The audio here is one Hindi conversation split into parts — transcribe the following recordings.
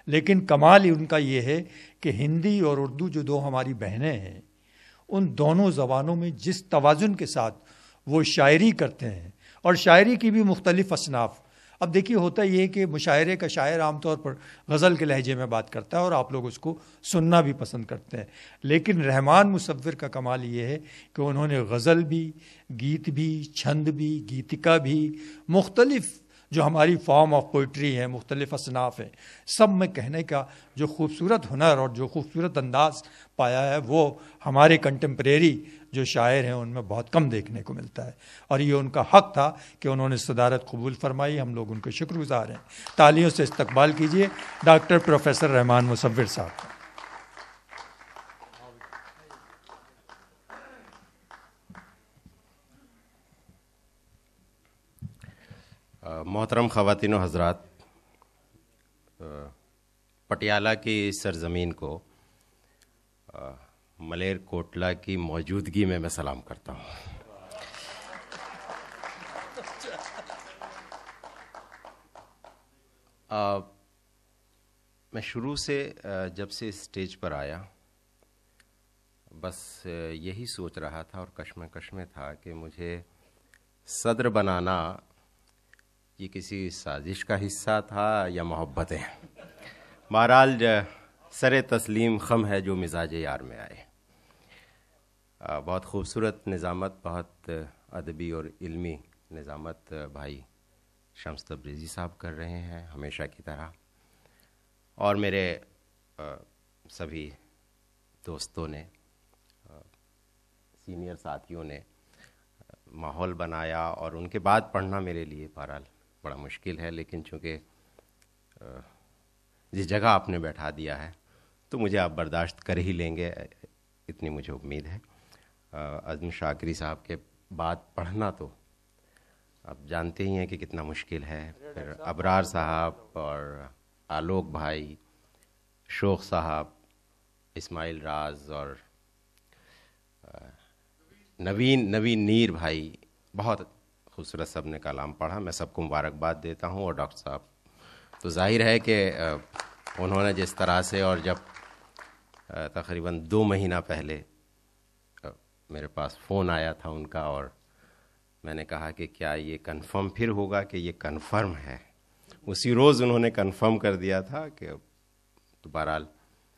लेकिन कमाल ही उनका ये है कि हिंदी और उर्दू जो दो हमारी बहनें हैं, उन दोनों ज़बानों में जिस तवाज़ुन के साथ वो शायरी करते हैं, और शायरी की भी मुख्तलिफ़ असनाफ़। अब देखिए, होता ये है कि मुशायरे का शायर आमतौर पर गज़ल के लहजे में बात करता है और आप लोग उसको सुनना भी पसंद करते हैं, लेकिन रहमान मुसव्विर का कमाल ये है कि उन्होंने गज़ल भी, गीत भी, छंद भी, गीतिका भी, मुख्तलिफ़ जो हमारी फॉर्म ऑफ पोइट्री है, मुख्तलिफ़ असनाफ़ हैं, सब में कहने का जो खूबसूरत हुनर और जो खूबसूरत अंदाज़ पाया है, वो हमारे कंटेम्प्रेरी जो शायर हैं उनमें बहुत कम देखने को मिलता है। और ये उनका हक़ था कि उन्होंने सदारत कबूल फरमाई। हम लोग उनके शुक्रगुज़ार हैं। तालियों से इस्तकबाल कीजिए डॉक्टर प्रोफेसर रहमान मुसव्विर साहब। मोहतरम ख़वातीन व हज़रात, पटियाला की सरज़मीन को मलेर कोटला की मौजूदगी में मैं सलाम करता हूँ। मैं शुरू से जब से स्टेज पर आया बस यही सोच रहा था और कश्मकश में था कि मुझे सदर बनाना ये किसी साजिश का हिस्सा था या मोहब्बतें। बहरहाल सरे तस्लीम खम है जो मिजाज यार में आए। बहुत खूबसूरत निज़ामत, बहुत अदबी और इल्मी निज़ामत भाई शम्स तब्रेज़ी साहब कर रहे हैं हमेशा की तरह, और मेरे सभी दोस्तों ने, सीनियर साथियों ने माहौल बनाया। और उनके बाद पढ़ना मेरे लिए बहरहाल बड़ा मुश्किल है, लेकिन चूँकि जिस जगह आपने बैठा दिया है तो मुझे आप बर्दाश्त कर ही लेंगे, इतनी मुझे उम्मीद है। अज़म शाकिरी साहब के बाद पढ़ना तो आप जानते ही हैं कि कितना मुश्किल है। फिर अबरार साहब और आलोक भाई, शोख साहब, इस्माइल राज और नवीन नीर भाई, बहुत खूबसूरत सब ने कलाम पढ़ा। मैं सबको मुबारकबाद देता हूँ। और डॉक्टर साहब तो जाहिर है कि उन्होंने जिस तरह से, और जब तकरीबन 2 महीना पहले मेरे पास फ़ोन आया था उनका और मैंने कहा कि क्या ये कंफर्म फिर होगा कि ये कंफर्म है, उसी रोज़ उन्होंने कंफर्म कर दिया था कि तो बहरहाल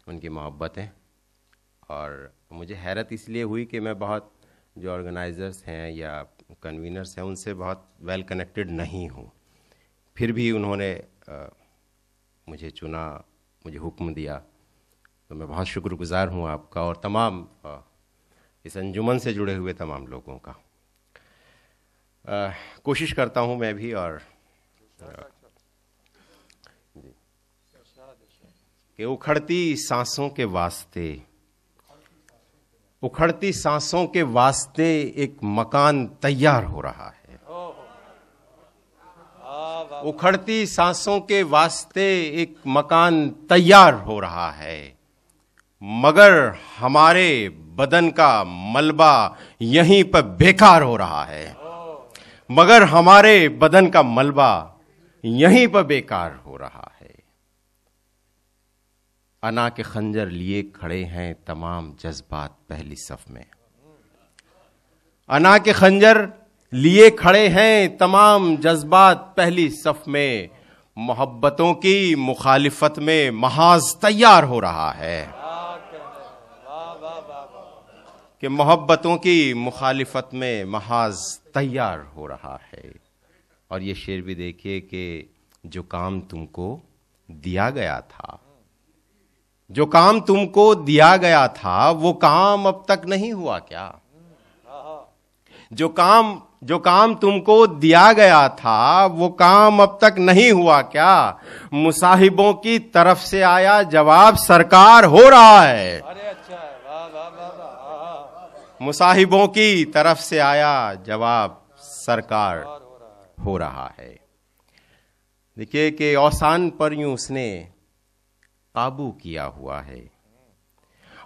उनकी मोहब्बतें। और मुझे हैरत इसलिए हुई कि मैं बहुत जो ऑर्गेनाइज़र्स हैं या कन्वीनर्स हैं उनसे बहुत वेल कनेक्टेड नहीं हूँ, फिर भी उन्होंने मुझे चुना, मुझे हुक्म दिया, तो मैं बहुत शुक्रगुज़ार हूँ आपका और तमाम इस अंजुमन से जुड़े हुए तमाम लोगों का। कोशिश करता हूँ मैं भी और कि उखड़ती सांसों के वास्ते, उखड़ती सांसों के वास्ते एक मकान तैयार हो रहा है। उखड़ती सांसों के वास्ते एक मकान तैयार हो रहा है, मगर हमारे बदन का मलबा यहीं पर बेकार हो रहा है, मगर हमारे बदन का मलबा यहीं पर बेकार हो रहा है। अना के खंजर लिए खड़े हैं तमाम जज्बात पहली सफ में, अना के खंजर लिए खड़े हैं तमाम जज्बात पहली सफ में, मोहब्बतों की मुखालिफत में महाज तैयार हो रहा है, कि मोहब्बतों की मुखालिफत में महाज तैयार हो रहा है। और ये शेर भी देखिए कि जो काम तुमको दिया गया था, जो काम तुमको दिया गया था वो काम अब तक नहीं हुआ क्या? जो काम तुमको दिया गया था वो काम अब तक नहीं हुआ क्या? मुसाहिबों की तरफ से आया जवाब सरकार हो रहा है। अरे अच्छा है, वाह वाह वाह वाह। मुसाहिबों की तरफ से आया जवाब सरकार हो रहा है। देखिए कि औसान पर यूं उसने काबू किया हुआ है,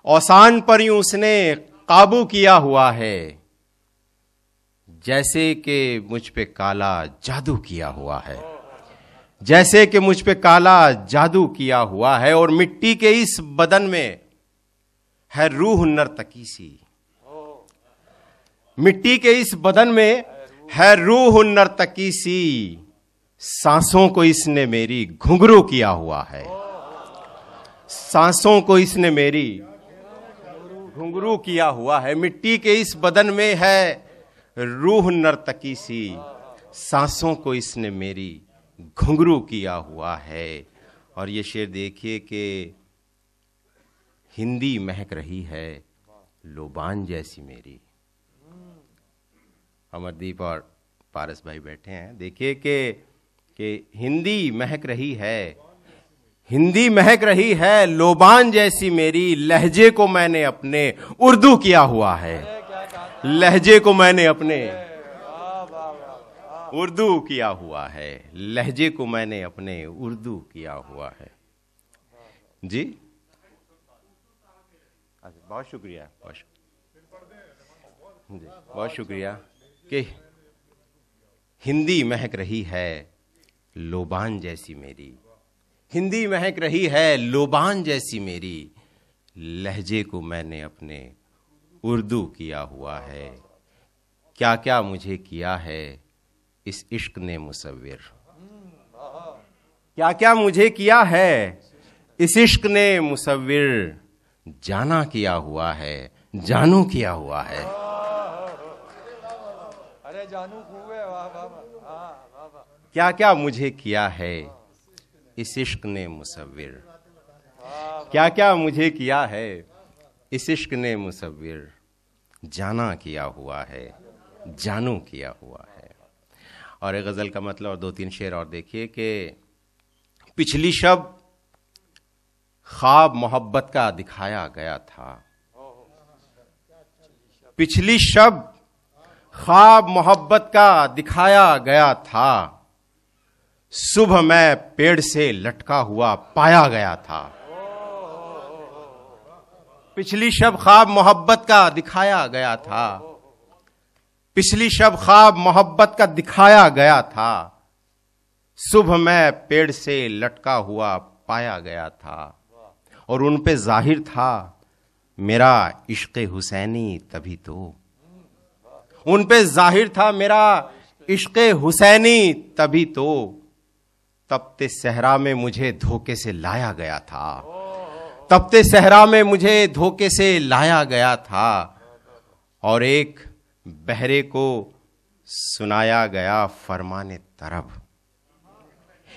औसान पर यूं उसने काबू किया हुआ है, जैसे कि मुझ पे काला जादू किया हुआ है, जैसे कि मुझ पे काला जादू किया हुआ है, और मिट्टी के इस बदन में है रूह नर्तकी सी। मिट्टी के इस बदन में है रूह नर्तकी सी, सांसों को इसने मेरी घुंघरू किया हुआ है। सांसों को इसने मेरी घुंघरू किया हुआ है। मिट्टी के इस बदन में है रूह नर्तकी सी, सांसों को इसने मेरी घुंघरू किया हुआ है। और ये शेर देखिए कि हिंदी महक रही है लोबान जैसी मेरी। अमरदीप और पारस भाई बैठे हैं। देखिए कि हिंदी महक रही है, हिंदी महक रही है लोबान जैसी मेरी। लहजे को मैंने अपने उर्दू किया हुआ है, लहजे को मैंने अपने उर्दू किया हुआ है, लहजे को मैंने अपने उर्दू किया हुआ है। जी बहुत शुक्रिया, बहुत शुक्रिया कि हिंदी महक रही है लोबान जैसी मेरी। हिंदी महक रही है लोबान जैसी मेरी, लहजे को मैंने अपने उर्दू किया हुआ है। क्या क्या मुझे किया है इस इश्क ने मुसव्विर, क्या क्या मुझे किया है इस इश्क ने मुसव्विर। जाना किया हुआ है, जानू किया हुआ है। अरे जानू खूब है, वाह वाह वाह। क्या क्या मुझे किया है इस इश्क ने मुसव्विर, क्या क्या मुझे किया है इस इश्क ने मुसव्विर। जाना किया हुआ है, जानू किया हुआ है। और एक गजल का मतलब और दो तीन शेर और देखिए कि पिछली शब ख्वाब मोहब्बत का दिखाया गया था, पिछली शब ख्वाब मोहब्बत का दिखाया गया था। सुबह मैं पेड़ से लटका हुआ पाया गया था। पिछली शब ख्वाब मोहब्बत का दिखाया गया था, पिछली शब ख्वाब मोहब्बत का दिखाया गया था। सुबह मैं पेड़ से लटका हुआ पाया गया था, और उन पे जाहिर था मेरा इश्क़ हुसैनी तभी तो। उन पे जाहिर था मेरा इश्क़ हुसैनी तभी तो। तपते सहरा में मुझे धोखे से लाया गया था, तपते सहरा में मुझे धोखे से लाया गया था। और एक बहरे को सुनाया गया फरमाने तरब,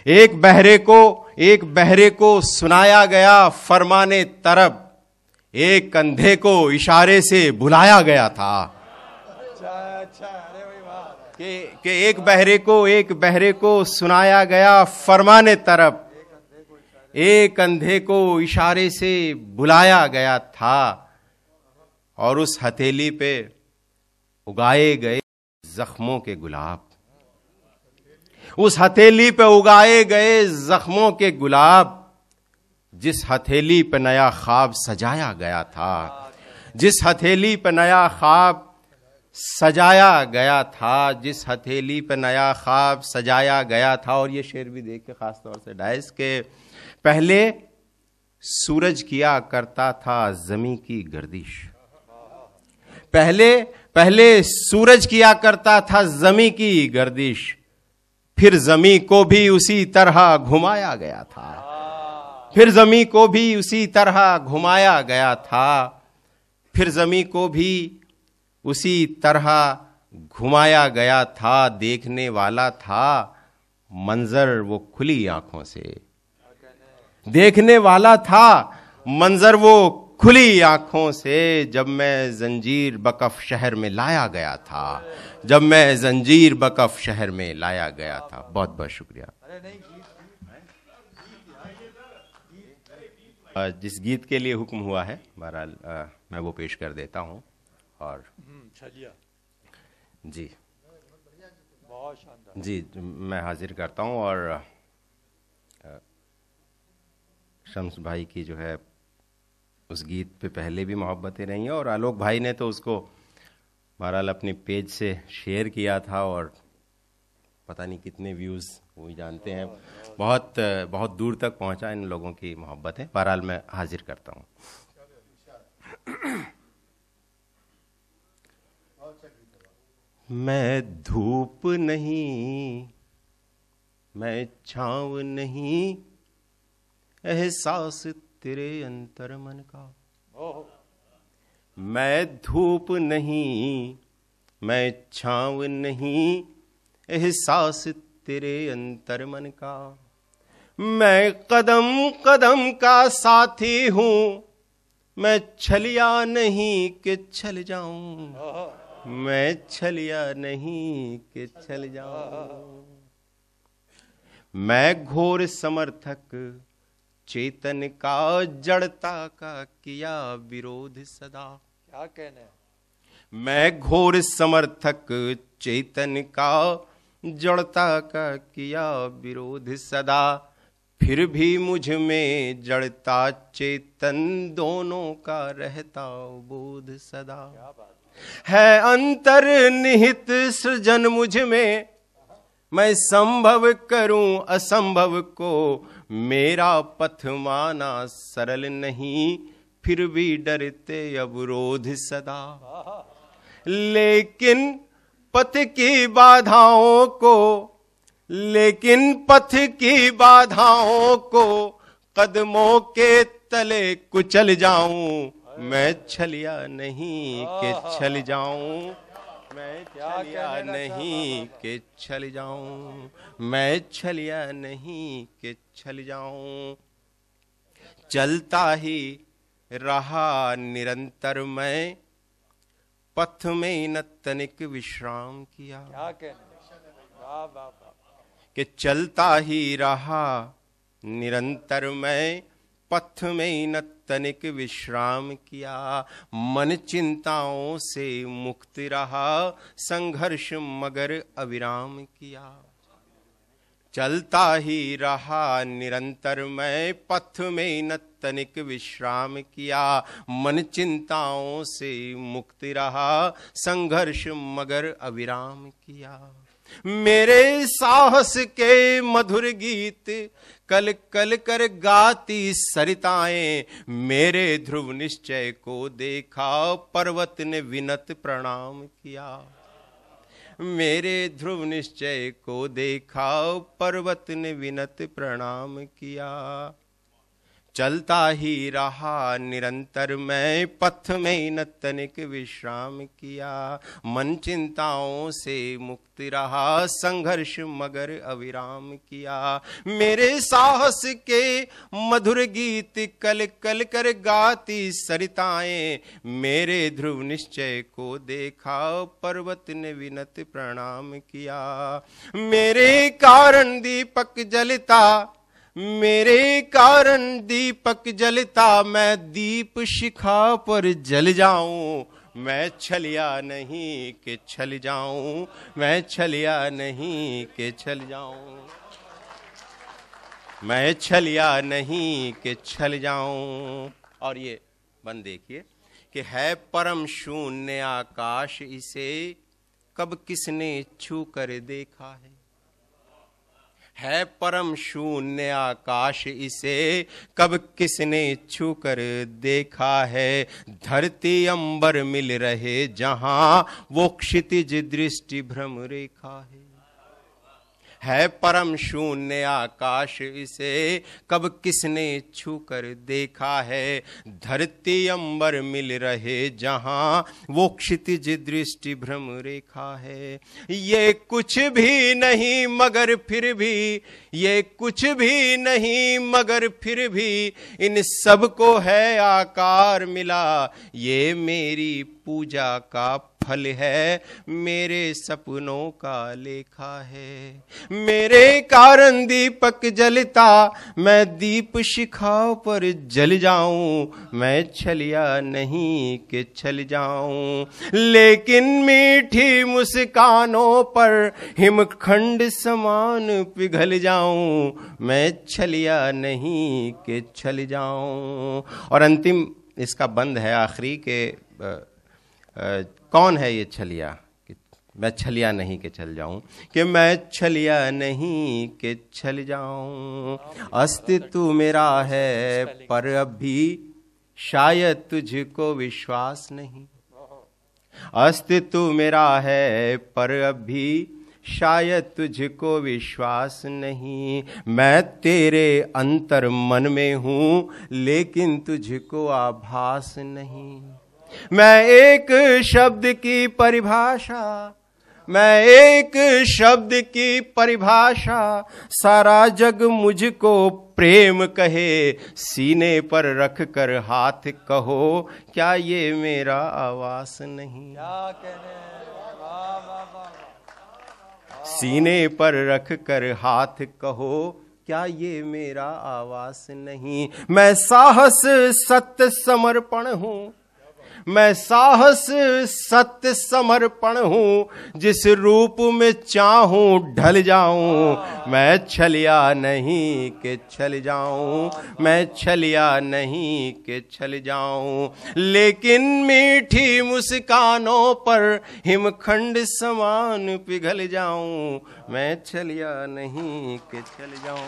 एक बहरे को सुनाया गया फरमाने तरब। एक कंधे को इशारे से बुलाया गया था। कि एक बहरे को सुनाया गया फरमाने तरब। एक कंधे को इशारे से बुलाया गया था, और उस हथेली पे उगाए गए जख्मों के गुलाब, उस हथेली पे उगाए गए जख्मों के गुलाब। जिस हथेली पे नया ख्वाब सजाया गया था, जिस हथेली पे नया ख्वाब सजाया गया था, जिस हथेली पे नया ख्वाब सजाया गया था। और ये शेर भी देख के खास तौर से डाइस के पहले सूरज किया करता था जमी की गर्दिश, पहले सूरज किया करता था जमी की गर्दिश। फिर जमी को भी उसी तरह घुमाया गया था, फिर जमी को भी उसी तरह घुमाया गया था, फिर जमी को भी उसी तरह घुमाया गया था। देखने वाला था मंजर वो खुली आंखों से, देखने वाला था मंजर वो खुली आंखों से। जब मैं जंजीर बकफ शहर में लाया गया था, जब मैं जंजीर बकफ शहर में लाया गया था। बहुत बहुत शुक्रिया। जिस गीत के लिए हुक्म हुआ है बहरहाल मैं वो पेश कर देता हूँ। और जी बहुत शानदार जी मैं हाजिर करता हूँ। और शम्स भाई की जो है उस गीत पे पहले भी मोहब्बतें रही हैं, और आलोक भाई ने तो उसको बहरहाल अपने पेज से शेयर किया था, और पता नहीं कितने व्यूज़ वही जानते हैं। बहुत बहुत दूर तक पहुंचा इन लोगों की मोहब्बत है। बहरहाल मैं हाजिर करता हूं। मैं धूप नहीं, मैं छाँव नहीं, एहसास तेरे अंतर मन का। मैं धूप नहीं, मैं छाँव नहीं, एहसास तेरे अंतर मन का। मैं कदम कदम का साथी हूँ, मैं छलिया नहीं कि छल जाऊं, मैं छलिया नहीं कि छल जाऊं। मैं घोर समर्थक चेतन का, जड़ता का किया विरोध सदा। क्या कहना है? मैं घोर समर्थक चेतन का, जड़ता का किया विरोध सदा। फिर भी मुझ में जड़ता चेतन दोनों का रहता बोध सदा। है अंतर्निहित सृजन मुझ में, मैं संभव करूं असंभव को। मेरा पथ माना सरल नहीं, फिर भी डरते अवरोध सदा। लेकिन पथ की बाधाओं को, लेकिन पथ की बाधाओं को कदमों के तले कुचल जाऊं। मैं छलिया नहीं कि छल जाऊं, मैं छलिया नहीं कि छल जाऊं, मैं छलिया नहीं कि छल जाऊं। चलता ही रहा निरंतर मैं, पथ में न तनिक विश्राम किया। क्या कहना? वाह वाह वाह। कि चलता ही रहा निरंतर मैं, पथ में न तनिक विश्राम किया। मन चिंताओं से मुक्त रहा, संघर्ष मगर अविराम किया। चलता ही रहा निरंतर मैं, पथ में न तनिक विश्राम किया। मन चिंताओं से मुक्त रहा, संघर्ष मगर अविराम किया। मेरे साहस के मधुर गीत कल कल कर गाती सरिताएं। मेरे ध्रुव निश्चय को देखा, पर्वत ने विनत प्रणाम किया। मेरे ध्रुव निश्चय को देखा, पर्वत ने विनत प्रणाम किया। चलता ही रहा निरंतर मैं, पथ में न तनिक विश्राम किया। मन चिंताओं से मुक्त रहा, संघर्ष मगर अविराम किया। मेरे साहस के मधुर गीत कल कल कर गाती सरिताएं। मेरे ध्रुव निश्चय को देखा, पर्वत ने विनत प्रणाम किया। मेरे कारण दीपक जलता, मेरे कारण दीपक जलता, मैं दीप शिखा पर जल जाऊं। मैं छलिया नहीं कि छल जाऊं, मैं छलिया नहीं कि छल जाऊं, मैं छलिया नहीं कि छल जाऊं। और ये बंद देखिए कि है परम शून्य आकाश, इसे कब किसने छू कर देखा है परम शून्य आकाश, इसे कब किसने छू कर देखा है। धरती अंबर मिल रहे जहां, वो क्षितिज दृष्टि भ्रम रेखा है परम शून्य आकाश, इसे कब किसने छू कर देखा है। धरती अंबर मिल रहे जहां, वो क्षितिज दृष्टि भ्रम रेखा है। ये कुछ भी नहीं मगर फिर भी, ये कुछ भी नहीं मगर फिर भी, इन सब को है आकार मिला। ये मेरी पूजा का फल है, मेरे सपनों का लेखा है। मेरे कारण दीपक जलता, मैं दीप शिखा पर जल जाऊं। मैं छलिया नहीं कि छल जाऊं, लेकिन मीठी मुस्कानों पर हिमखंड समान पिघल जाऊं। मैं छलिया नहीं कि छल जाऊं। और अंतिम इसका बंद है आखिरी के कौन है ये छलिया? मैं छलिया नहीं के चल जाऊं, कि मैं छलिया नहीं के चल जाऊं। अस्तित्व मेरा है पर अभी शायद तुझको विश्वास नहीं। अस्तित्व मेरा है पर अभी शायद तुझको विश्वास नहीं। मैं तेरे अंतर मन में हूं लेकिन तुझको आभास नहीं। मैं एक शब्द की परिभाषा, मैं एक शब्द की परिभाषा, सारा जग मुझको प्रेम कहे। सीने पर रख कर हाथ कहो, क्या ये मेरा आवास नहीं। क्या कहने, वाह वाह वाह। सीने पर रख कर हाथ कहो, क्या ये मेरा आवास नहीं। मैं साहस सत्य समर्पण हूं, मैं साहस सत्य समर्पण हूं। जिस रूप में चाहूं ढल जाऊं। मैं छलिया नहीं के छल जाऊं, मैं छलिया नहीं के छल जाऊं। लेकिन मीठी मुस्कानों पर हिमखंड समान पिघल जाऊं। मैं छलिया नहीं के छल जाऊं।